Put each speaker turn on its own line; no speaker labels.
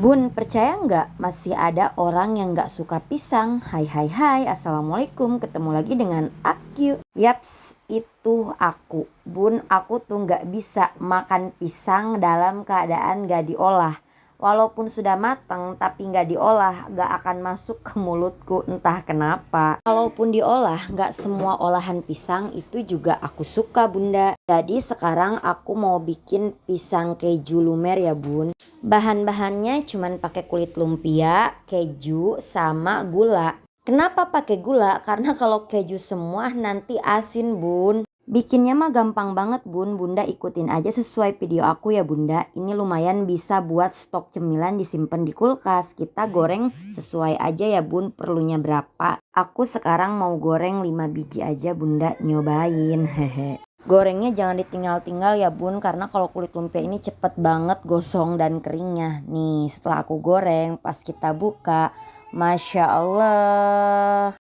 Bun, percaya nggak masih ada orang yang nggak suka pisang? Hai hai hai, assalamualaikum, ketemu lagi dengan aku. Yaps, itu aku. Bun, aku tuh nggak bisa makan pisang dalam keadaan nggak diolah. Walaupun sudah matang tapi nggak diolah nggak akan masuk ke mulutku, entah kenapa. Kalaupun diolah nggak semua olahan pisang itu juga aku suka bunda. Jadi sekarang aku mau bikin pisang keju lumer ya bun. Bahan-bahannya cuman pakai kulit lumpia, keju, sama gula. Kenapa pakai gula? Karena kalau keju semua nanti asin bun. Bikinnya mah gampang banget bun, bunda ikutin aja sesuai video aku ya bunda. Ini lumayan bisa buat stok cemilan disimpan di kulkas. Kita goreng sesuai aja ya bun, perlunya berapa. Aku sekarang mau goreng 5 biji aja bunda, nyobain hehe. Gorengnya jangan ditinggal-tinggal ya bun, karena kalau kulit lumpia ini cepet banget gosong dan keringnya. Nih setelah aku goreng pas kita buka, Masya Allah.